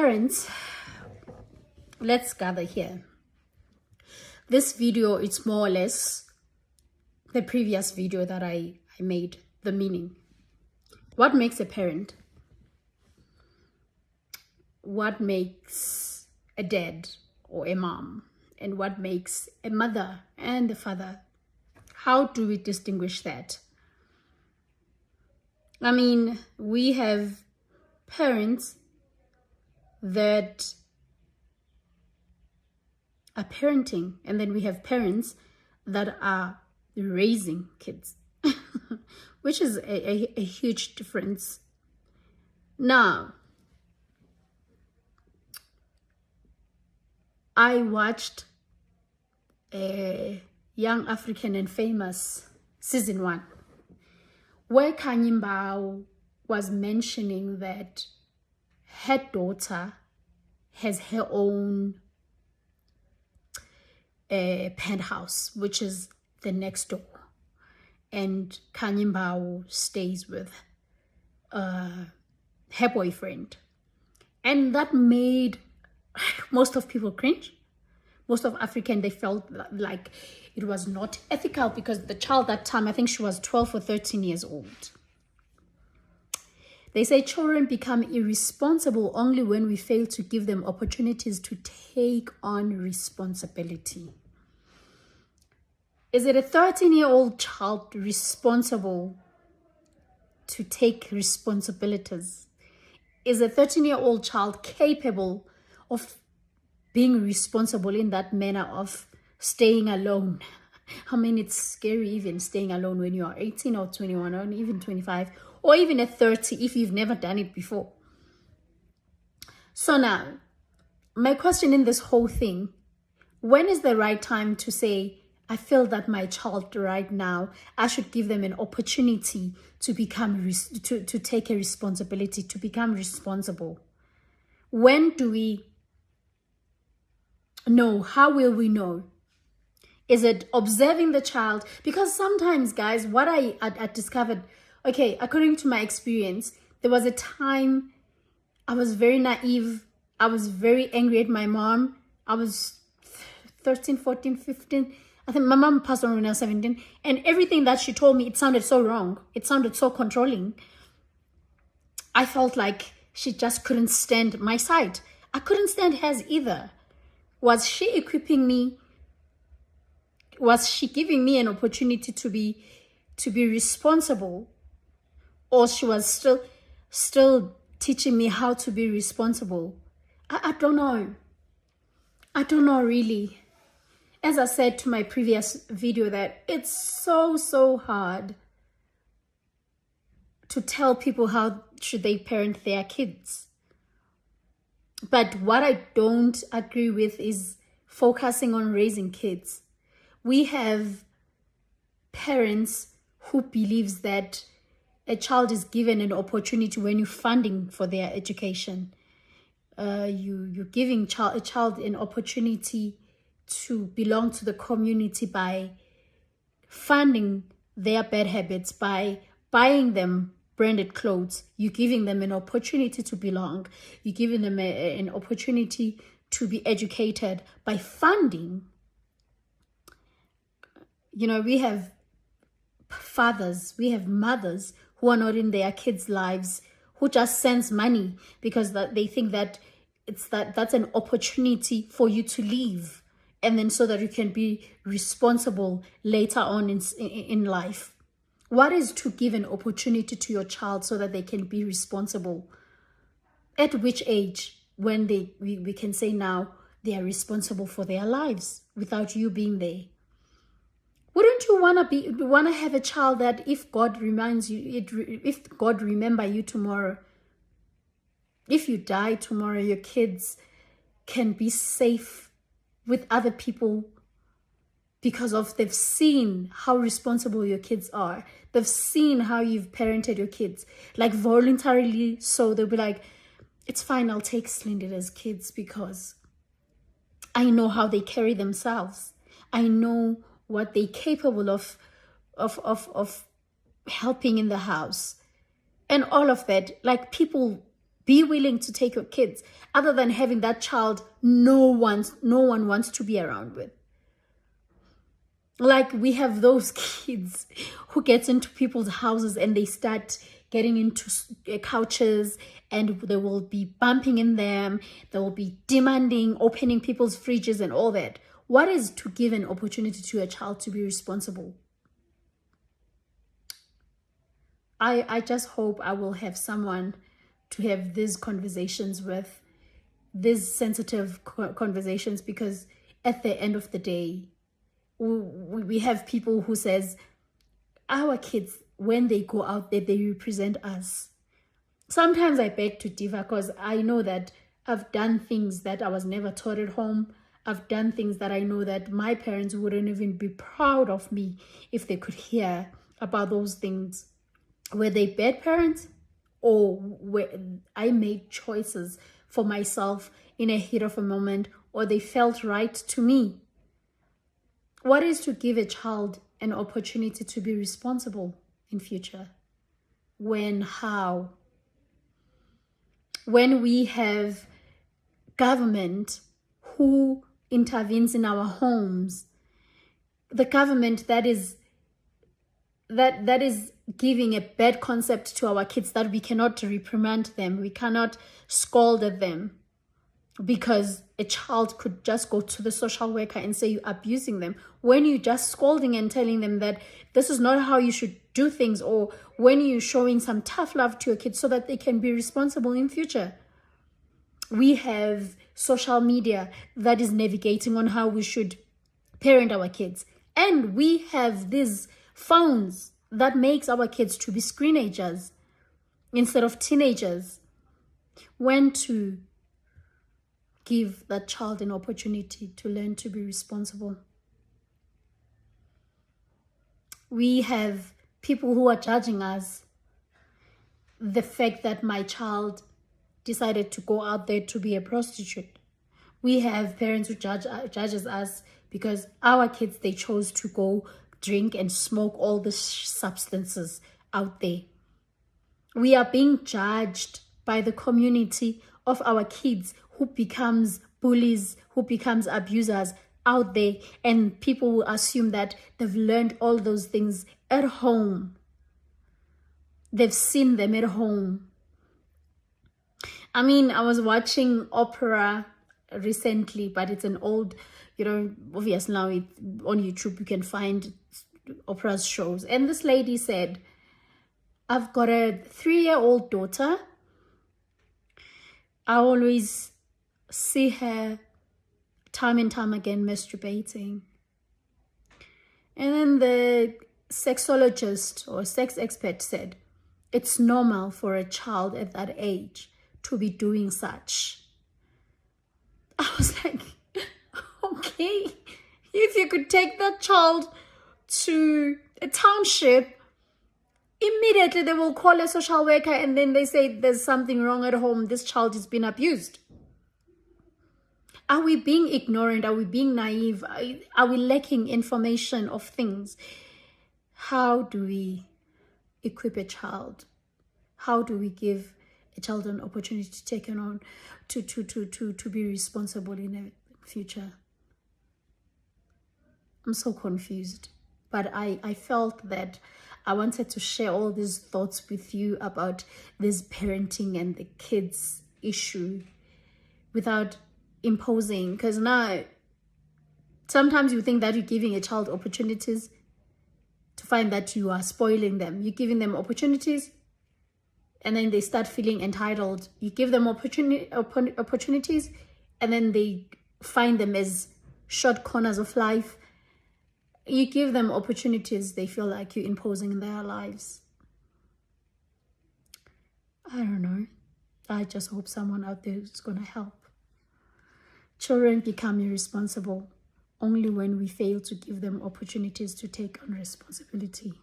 Parents, let's gather here. This video, it's more or less the previous video that I made, the meaning. What makes a parent? What makes a dad or a mom? And what makes a mother and a father? How do we distinguish that? I mean, we have parents that are parenting, and then we have parents that are raising kids, which is a huge difference. Now, I watched a Young African and Famous season 1, where Khanyi Mbau was mentioning that her daughter has her own penthouse, which is the next door, and Khanyi Mbau stays with her boyfriend, and that made most of people cringe. Most of African, they felt like it was not ethical because the child that time, I think she was 12 or 13 years old. They say children become irresponsible only when we fail to give them opportunities to take on responsibility. Is it a 13-year-old child responsible to take responsibilities? Is a 13-year-old child capable of being responsible in that manner of staying alone? I mean, it's scary even staying alone when you are 18 or 21 or even 25 or even at 30 if you've never done it before. So now, my question in this whole thing, when is the right time to say, I feel that my child right now, I should give them an opportunity to become, to take a responsibility, to become responsible? When do we know? How will we know? Is it observing the child? Because sometimes, guys, what I discovered, okay, according to my experience, there was a time I was very naive. I was very angry at my mom. I was 13, 14, 15. I think my mom passed on when I was 17. And everything that she told me, it sounded so wrong. It sounded so controlling. I felt like she just couldn't stand my side. I couldn't stand hers either. Was she equipping me? Was she giving me an opportunity to be responsible? Or she was still teaching me how to be responsible? I don't know. I don't know really. As I said to my previous video, that it's so hard to tell people how should they parent their kids. But what I don't agree with is focusing on raising kids. We have parents who believes that a child is given an opportunity when you're funding for their education. You're giving a child an opportunity to belong to the community by funding their bad habits, by buying them branded clothes. You're giving them an opportunity to belong. You're giving them an opportunity to be educated by funding. You know, we have fathers, we have mothers who are not in their kids' lives, who just sends money because they think that that's an opportunity for you to leave, and then so that you can be responsible later on in life. What is to give an opportunity to your child so that they can be responsible? At which age, when we can say now they are responsible for their lives without you being there? Wouldn't you want to have a child that if God reminds you, if God remember you tomorrow, if you die tomorrow, your kids can be safe with other people because they've seen how responsible your kids are. They've seen how you've parented your kids, like voluntarily. So they'll be like, it's fine, I'll take Slindila's kids because I know how they carry themselves. I know what they're capable of helping in the house and all of that. Like, people Be willing to take your kids, other than having that child no one wants to be around with. Like, we have those kids who gets into people's houses and they start getting into couches, and they will be bumping in them. They will be demanding opening people's fridges and all that. What is to give an opportunity to a child to be responsible? I just hope I will have someone to have these conversations with, these sensitive conversations, because at the end of the day, we have people who says our kids, when they go out there, they represent us. Sometimes I beg to differ, because I know that I've done things that I was never taught at home. I've done things that I know that my parents wouldn't even be proud of me if they could hear about those things. Were they bad parents, or were I made choices for myself in a heat of a moment, or they felt right to me? What is to give a child an opportunity to be responsible in future? When? How? When we have government who intervenes in our homes, the government that is giving a bad concept to our kids, that we cannot reprimand them, we cannot scold at them, because a child could just go to the social worker and say you're abusing them, when you're just scolding and telling them that this is not how you should do things, or when you're showing some tough love to your kids so that they can be responsible in future. We have social media that is navigating on how we should parent our kids, and we have these phones that makes our kids to be screenagers instead of teenagers. When to give that child an opportunity to learn to be responsible? We have people who are judging us. The fact that my child decided to go out there to be a prostitute. We have parents who judges us because our kids, they chose to go drink and smoke all the substances out there. We are being judged by the community of our kids, who becomes bullies, who becomes abusers out there, and people will assume that they've learned all those things at home. They've seen them at home. I mean, I was watching Oprah recently, but it's an old, obviously now on YouTube you can find Oprah's shows. And this lady said, I've got a 3-year-old daughter. I always see her time and time again masturbating. And then the sexologist or sex expert said, it's normal for a child at that age to be doing such. I was like, okay, if you could take that child to a township, immediately they will call a social worker, and then they say there's something wrong at home, this child has been abused. Are we being ignorant? Are we being naive? Are we lacking information of things? How do we equip a child? How do we give a child an opportunity to take it on, to be responsible in the future? I'm so confused. But I felt that I wanted to share all these thoughts with you about this parenting and the kids issue without imposing. Because now, sometimes you think that you're giving a child opportunities, to find that you are spoiling them. You're giving them opportunities, and then they start feeling entitled. You give them opportunities, and then they find them as short corners of life. You give them opportunities, they feel like you're imposing in their lives. I don't know. I just hope someone out there is going to help. Children become irresponsible only when we fail to give them opportunities to take on responsibility.